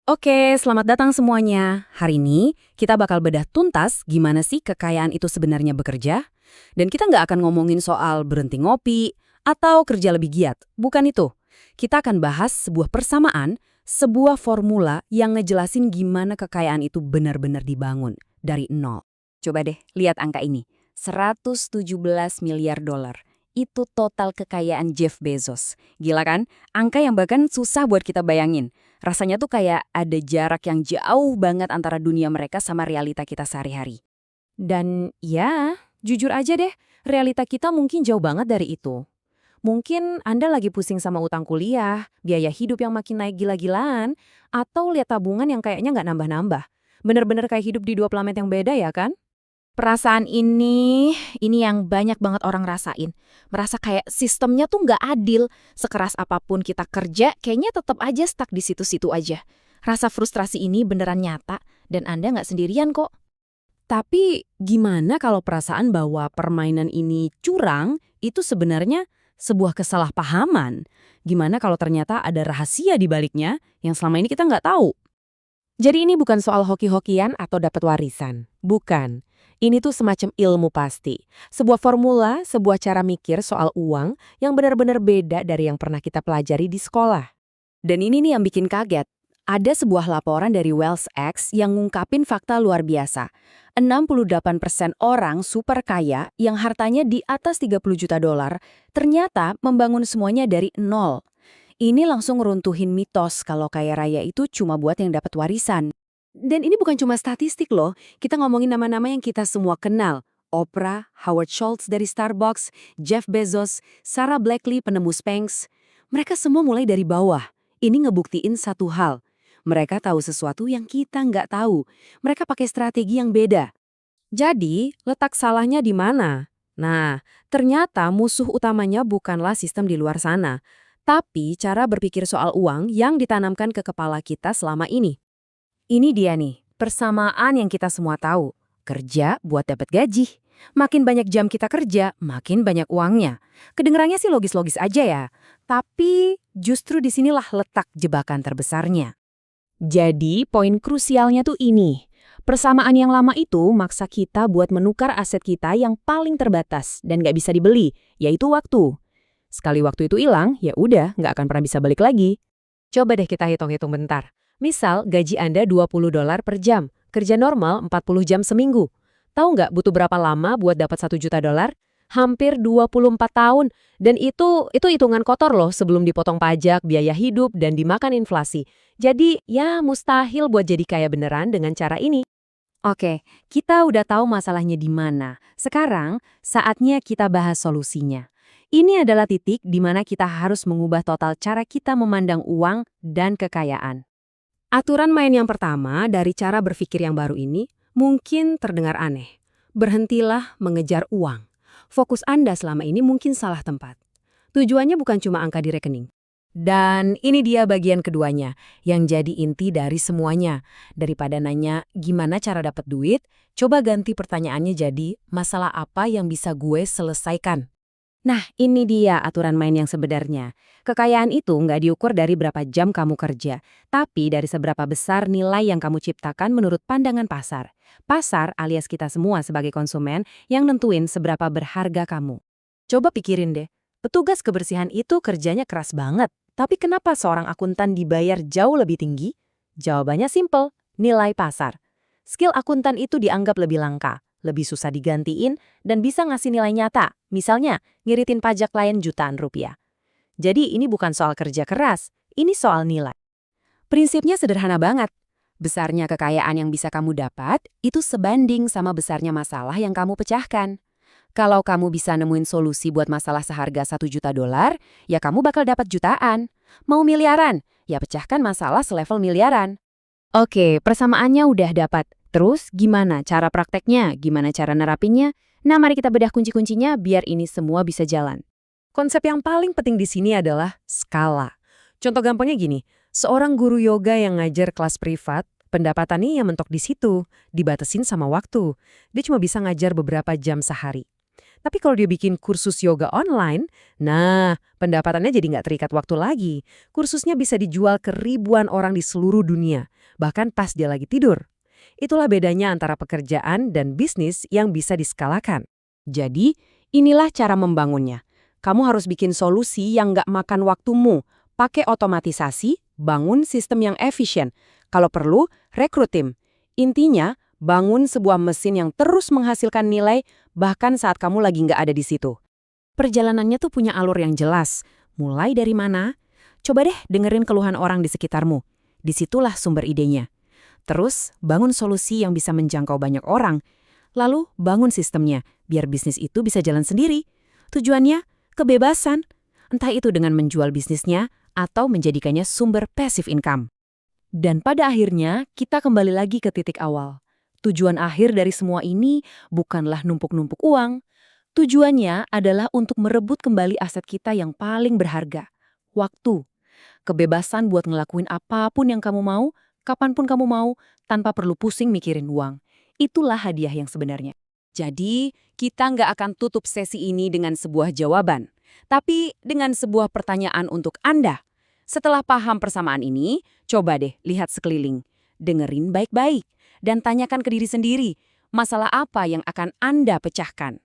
Oke, selamat datang semuanya. Hari ini kita bakal bedah tuntas gimana sih kekayaan itu sebenarnya bekerja. Dan kita nggak akan ngomongin soal berhenti ngopi atau kerja lebih giat. Bukan itu. Kita akan bahas sebuah persamaan, sebuah formula yang ngejelasin gimana kekayaan itu benar-benar dibangun dari nol. Coba deh lihat angka ini. 117 miliar dolar. Itu total kekayaan Jeff Bezos. Gila kan? Angka yang bahkan susah buat kita bayangin. Rasanya tuh kayak ada jarak yang jauh banget antara dunia mereka sama realita kita sehari-hari. Dan ya, jujur aja deh, realita kita mungkin jauh banget dari itu. Mungkin Anda lagi pusing sama utang kuliah, biaya hidup yang makin naik gila-gilaan, atau lihat tabungan yang kayaknya nggak nambah-nambah. Bener-bener kayak hidup di dua planet yang beda ya kan? Perasaan ini yang banyak banget orang rasain. Merasa kayak sistemnya tuh nggak adil. Sekeras apapun kita kerja, kayaknya tetap aja stuck di situ-situ aja. Rasa frustrasi ini beneran nyata, dan Anda nggak sendirian kok. Tapi gimana kalau perasaan bahwa permainan ini curang itu sebenarnya sebuah kesalahpahaman? Gimana kalau ternyata ada rahasia di baliknya yang selama ini kita nggak tahu? Jadi ini bukan soal hoki-hokian atau dapat warisan. Bukan. Ini tuh semacam ilmu pasti. Sebuah formula, sebuah cara mikir soal uang yang benar-benar beda dari yang pernah kita pelajari di sekolah. Dan ini nih yang bikin kaget. Ada sebuah laporan dari WealthX yang ngungkapin fakta luar biasa. 68% orang super kaya yang hartanya di atas 30 juta dolar ternyata membangun semuanya dari nol. Ini langsung ngeruntuhin mitos kalau kaya raya itu cuma buat yang dapat warisan. Dan ini bukan cuma statistik loh, kita ngomongin nama-nama yang kita semua kenal. Oprah, Howard Schultz dari Starbucks, Jeff Bezos, Sarah Blakely penemu Spanx. Mereka semua mulai dari bawah. Ini ngebuktiin satu hal. Mereka tahu sesuatu yang kita nggak tahu. Mereka pakai strategi yang beda. Jadi, letak salahnya di mana? Nah, ternyata musuh utamanya bukanlah sistem di luar sana, tapi cara berpikir soal uang yang ditanamkan ke kepala kita selama ini. Ini dia nih, persamaan yang kita semua tahu. Kerja buat dapat gaji. Makin banyak jam kita kerja, makin banyak uangnya. Kedengerannya sih logis-logis aja ya. Tapi justru disinilah letak jebakan terbesarnya. Jadi, poin krusialnya tuh ini. Persamaan yang lama itu maksa kita buat menukar aset kita yang paling terbatas dan nggak bisa dibeli, yaitu waktu. Sekali waktu itu hilang, ya udah, nggak akan pernah bisa balik lagi. Coba deh kita hitung-hitung bentar. Misal gaji Anda 20 dolar per jam, kerja normal 40 jam seminggu. Tahu nggak butuh berapa lama buat dapat 1 juta dolar? Hampir 24 tahun. Dan itu hitungan kotor loh sebelum dipotong pajak, biaya hidup, dan dimakan inflasi. Jadi ya mustahil buat jadi kaya beneran dengan cara ini. Oke, kita udah tahu masalahnya di mana. Sekarang, saatnya kita bahas solusinya. Ini adalah titik di mana kita harus mengubah total cara kita memandang uang dan kekayaan. Aturan main yang pertama dari cara berpikir yang baru ini mungkin terdengar aneh. Berhentilah mengejar uang. Fokus Anda selama ini mungkin salah tempat. Tujuannya bukan cuma angka di rekening. Dan ini dia bagian keduanya, yang jadi inti dari semuanya. Daripada nanya gimana cara dapat duit, coba ganti pertanyaannya jadi masalah apa yang bisa gue selesaikan. Nah, ini dia aturan main yang sebenarnya. Kekayaan itu nggak diukur dari berapa jam kamu kerja, tapi dari seberapa besar nilai yang kamu ciptakan menurut pandangan pasar. Pasar alias kita semua sebagai konsumen yang nentuin seberapa berharga kamu. Coba pikirin deh, petugas kebersihan itu kerjanya keras banget, tapi kenapa seorang akuntan dibayar jauh lebih tinggi? Jawabannya simple, nilai pasar. Skill akuntan itu dianggap lebih langka, lebih susah digantiin, dan bisa ngasih nilai nyata, misalnya ngiritin pajak klien jutaan rupiah. Jadi ini bukan soal kerja keras, ini soal nilai. Prinsipnya sederhana banget. Besarnya kekayaan yang bisa kamu dapat, itu sebanding sama besarnya masalah yang kamu pecahkan. Kalau kamu bisa nemuin solusi buat masalah seharga 1 juta dolar, ya kamu bakal dapat jutaan. Mau miliaran, ya pecahkan masalah selevel miliaran. Oke, persamaannya udah dapat. Terus gimana cara prakteknya? Gimana cara nerapinnya? Nah, mari kita bedah kunci-kuncinya biar ini semua bisa jalan. Konsep yang paling penting di sini adalah skala. Contoh gampangnya gini, seorang guru yoga yang ngajar kelas privat, pendapatannya yang mentok di situ, dibatasin sama waktu. Dia cuma bisa ngajar beberapa jam sehari. Tapi kalau dia bikin kursus yoga online, nah, pendapatannya jadi nggak terikat waktu lagi. Kursusnya bisa dijual ke ribuan orang di seluruh dunia, bahkan pas dia lagi tidur. Itulah bedanya antara pekerjaan dan bisnis yang bisa diskalakan. Jadi, inilah cara membangunnya. Kamu harus bikin solusi yang nggak makan waktumu. Pakai otomatisasi, bangun sistem yang efisien. Kalau perlu, rekrut tim. Intinya, bangun sebuah mesin yang terus menghasilkan nilai bahkan saat kamu lagi nggak ada di situ. Perjalanannya tuh punya alur yang jelas. Mulai dari mana? Coba deh dengerin keluhan orang di sekitarmu. Disitulah sumber idenya. Terus, bangun solusi yang bisa menjangkau banyak orang. Lalu, bangun sistemnya, biar bisnis itu bisa jalan sendiri. Tujuannya, kebebasan. Entah itu dengan menjual bisnisnya atau menjadikannya sumber passive income. Dan pada akhirnya, kita kembali lagi ke titik awal. Tujuan akhir dari semua ini bukanlah numpuk-numpuk uang. Tujuannya adalah untuk merebut kembali aset kita yang paling berharga, waktu. Kebebasan buat ngelakuin apapun yang kamu mau, kapanpun kamu mau, tanpa perlu pusing mikirin uang. Itulah hadiah yang sebenarnya. Jadi, kita nggak akan tutup sesi ini dengan sebuah jawaban, tapi dengan sebuah pertanyaan untuk Anda. Setelah paham persamaan ini, coba deh lihat sekeliling. Dengerin baik-baik, dan tanyakan ke diri sendiri, masalah apa yang akan Anda pecahkan.